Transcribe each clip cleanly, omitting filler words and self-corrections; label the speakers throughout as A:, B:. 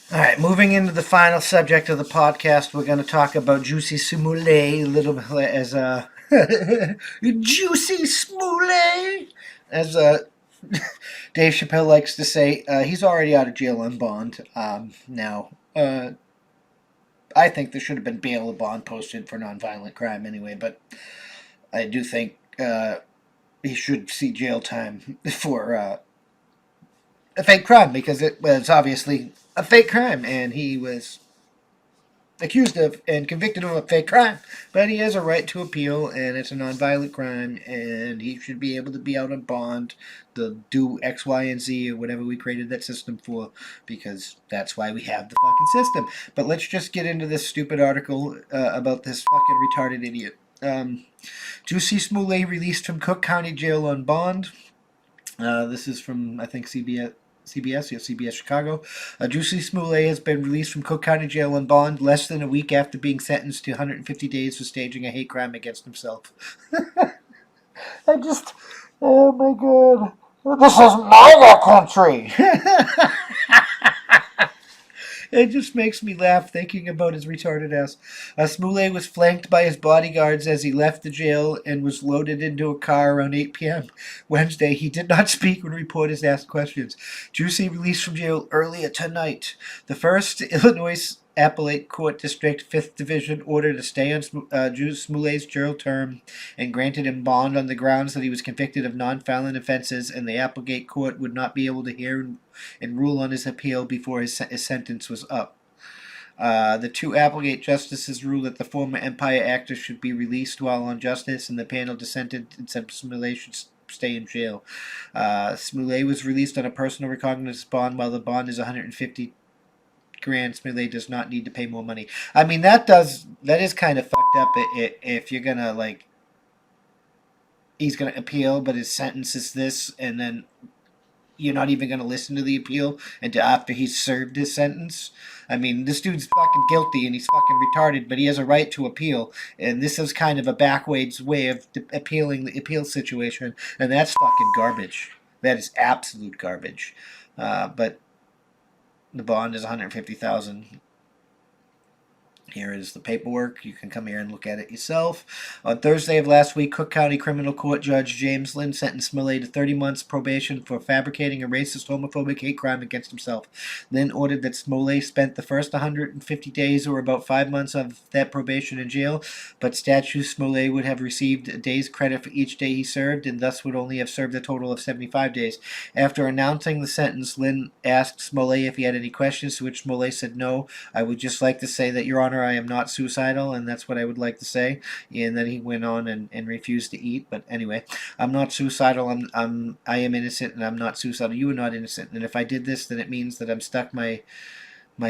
A: All right, moving into the final subject of the podcast, we're going to talk about Jussie Smollett a little bit as a Jussie Smollett, as Dave Chappelle likes to say. He's already out of jail on bond now. I think there should have been bail or bond posted for nonviolent crime anyway, but I do think he should see jail time for a fake crime because it was obviously a fake crime, and he was accused of and convicted of a fake crime. But he has a right to appeal, and it's a nonviolent crime, and he should be able to be out on bond to do X, Y, and Z, or whatever we created that system for, because that's why we have the fucking system. But let's just get into this stupid article about this fucking retarded idiot. Jussie Smollett released from Cook County Jail on bond. This is from, I think, CBS Chicago. Jussie Smollett has been released from Cook County Jail on bond less than a week after being sentenced to 150 days for staging a hate crime against himself. I just, oh my god. This is MAGA country! It just makes me laugh thinking about his retarded ass. Smollett was flanked by his bodyguards as he left the jail and was loaded into a car around 8 p.m. Wednesday. He did not speak when reporters asked questions. Jussie released from jail earlier tonight. The first Illinois Appellate Court District 5th Division ordered a stay on Smollett's jail term and granted him bond on the grounds that he was convicted of non-violent offenses, and the Applegate Court would not be able to hear and rule on his appeal before his sentence was up. The two Applegate justices ruled that the former Empire actor should be released while on justice, and the panel dissented and said Smollett should stay in jail. Smollett was released on a personal recognizance bond, while the bond is 150 grand. Smollett does not need to pay more money. I mean, that is kind of fucked up. If you're gonna he's gonna appeal, but his sentence is this, and then you're not even going to listen to the appeal until after he's served his sentence. I mean, this dude's fucking guilty and he's fucking retarded, but he has a right to appeal. And this is kind of a backwards way of appealing the appeal situation, and that's fucking garbage. That is absolute garbage. But the bond is $150,000. Here is the paperwork. You can come here and look at it yourself. On Thursday of last week, Cook County Criminal Court Judge James Lynn sentenced Smollett to 30 months probation for fabricating a racist, homophobic hate crime against himself. Lynn ordered that Smollett spent the first 150 days, or about 5 months of that probation, in jail, but statute Smollett would have received a day's credit for each day he served, and thus would only have served a total of 75 days. After announcing the sentence, Lynn asked Smollett if he had any questions, to which Smollett said, "No, I would just like to say that, Your Honor, I am not suicidal, and that's what I would like to say." And then he went on and refused to eat. But anyway, I'm not suicidal. I am innocent, and I'm not suicidal. You are not innocent. And if I did this, then it means that I'm stuck my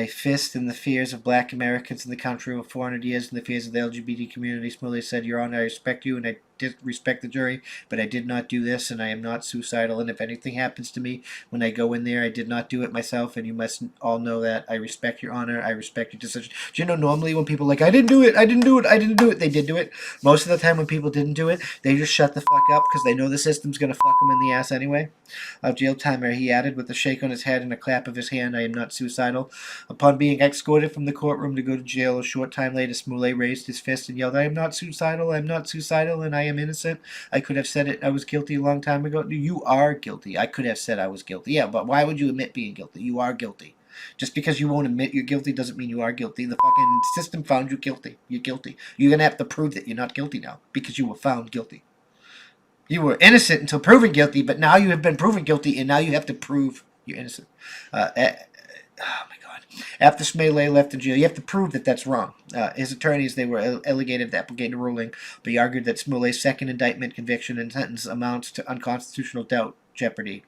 A: fist in the fears of black Americans in the country over 400 years, and the fears of the LGBT community. Smollett said, "Your Honor, I respect you, and I respect the jury, but I did not do this, and I am not suicidal, and if anything happens to me when I go in there, I did not do it myself, and you must all know that. I respect your honor. I respect your decision." Do you know, normally when people are like, "I didn't do it, I didn't do it, I didn't do it," they did do it. Most of the time when people didn't do it, they just shut the fuck up because they know the system's going to fuck them in the ass anyway. Of jail time, he added with a shake on his head and a clap of his hand, "I am not suicidal." Upon being escorted from the courtroom to go to jail, a short time later, Smollett raised his fist and yelled, "I am not suicidal, I am not suicidal, and I am innocent. I could have said it. I was guilty a long time ago." You are guilty. I could have said I was guilty. Yeah, but why would you admit being guilty? You are guilty. Just because you won't admit you're guilty doesn't mean you are guilty. The fucking system found you guilty. You're guilty. You're going to have to prove that you're not guilty now because you were found guilty. You were innocent until proven guilty, but now you have been proven guilty, and now you have to prove you're innocent. Oh my God. After Smollett left the jail, you have to prove that that's wrong. His attorneys, they were allegated to applicate a ruling, but he argued that Smollett's second indictment, conviction, and sentence amounts to unconstitutional doubt, jeopardy.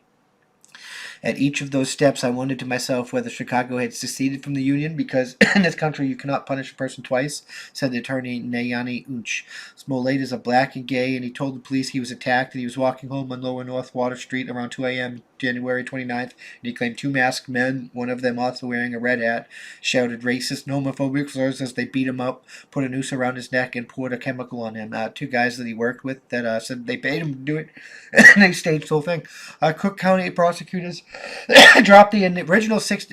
A: At each of those steps, I wondered to myself whether Chicago had seceded from the Union, because in this country you cannot punish a person twice, said the attorney Nayani Unch. Smollett is a black and gay, and he told the police he was attacked and he was walking home on Lower North Water Street around 2 a.m. January 29th, and he claimed two masked men, one of them also wearing a red hat, shouted racist and homophobic slurs as they beat him up, put a noose around his neck, and poured a chemical on him. Two guys that he worked with that said they paid him to do it, and they staged the whole thing. Cook County prosecutors dropped the original 6...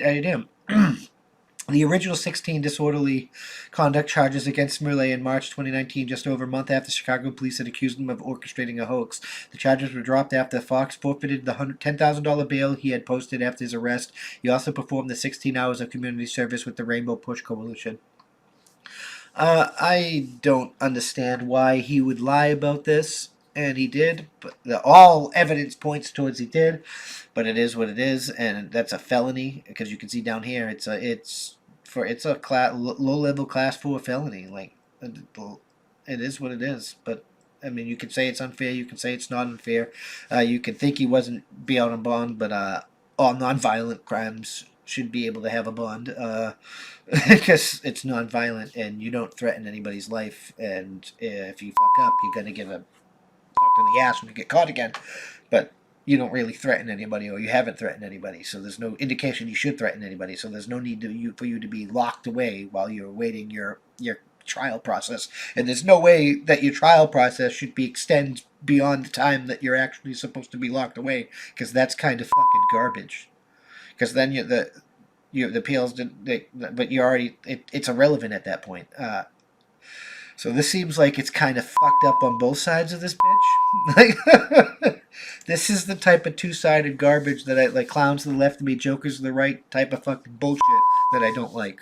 A: The original 16 disorderly conduct charges against Smoulett in March 2019, just over a month after Chicago police had accused him of orchestrating a hoax. The charges were dropped after Fox forfeited the $10,000 bail he had posted after his arrest. He also performed the 16 hours of community service with the Rainbow Push Coalition. I don't understand why he would lie about this, and he did. But all evidence points towards he did. But it is what it is, and that's a felony because you can see down here it's a low level class 4 felony. Like it is what it is. But I mean, you can say it's unfair. You can say it's not unfair. You can think he wasn't be out on bond, but all nonviolent crimes should be able to have a bond because it's nonviolent and you don't threaten anybody's life. And if you fuck up, you're gonna get a fucked in the ass when you get caught again. But you don't really threaten anybody, or you haven't threatened anybody, so there's no indication you should threaten anybody. So there's no need for you to be locked away while you're awaiting your trial process. And there's no way that your trial process should be extended beyond the time that you're actually supposed to be locked away, because that's kind of fucking garbage. Because then the appeals, but you already it's irrelevant at that point. So this seems like it's kind of fucked up on both sides of this bitch. Like, this is the type of two-sided garbage that I like. Clowns to the left of me, jokers to the right type of fucking bullshit that I don't like.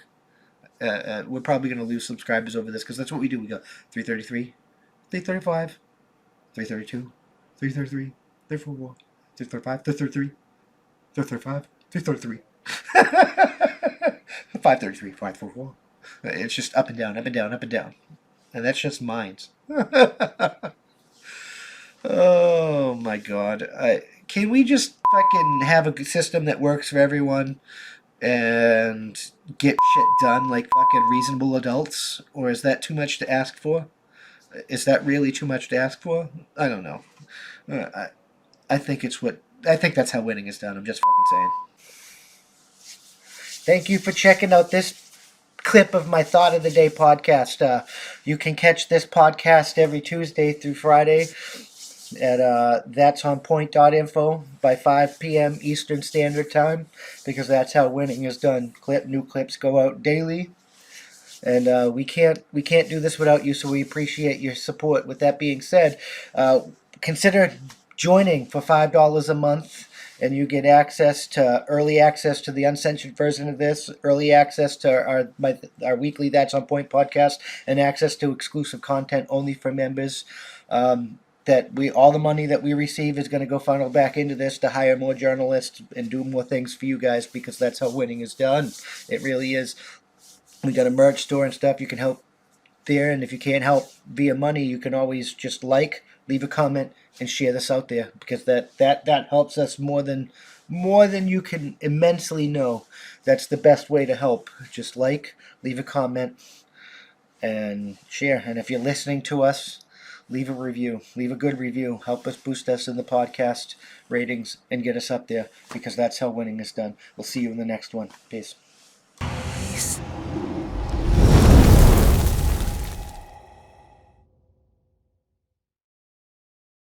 A: We're probably going to lose subscribers over this because that's what we do. We go 333, 335, 332, 333, 344, 335, 333, 335, 333, 533, 544. It's just up and down, up and down, up and down. And that's just minds. Oh my god. Can we just fucking have a system that works for everyone and get shit done like fucking reasonable adults? Or is that too much to ask for? Is that really too much to ask for? I don't know. I think I think that's how winning is done. I'm just fucking saying. Thank you for checking out this clip of my Thought of the Day podcast. You can catch this podcast every Tuesday through Friday at that'sonpoint.info by 5 p.m. Eastern Standard Time, because that's how winning is done. New clips go out daily, and we can't do this without you, so we appreciate your support. With that being said, consider joining for $5 a month, and you get early access to the uncensored version of this, early access to our weekly That's On Point podcast, and access to exclusive content only for members. All the money that we receive is going to go funnel back into this to hire more journalists and do more things for you guys, because that's how winning is done. It really is. We got a merch store and stuff. You can help there, and if you can't help via money, you can always just leave a comment, and share this out there, because that helps us more than you can immensely know. That's the best way to help. Just leave a comment, and share. And if you're listening to us, leave a review. Leave a good review. Help us boost us in the podcast ratings and get us up there, because that's how winning is done. We'll see you in the next one. Peace.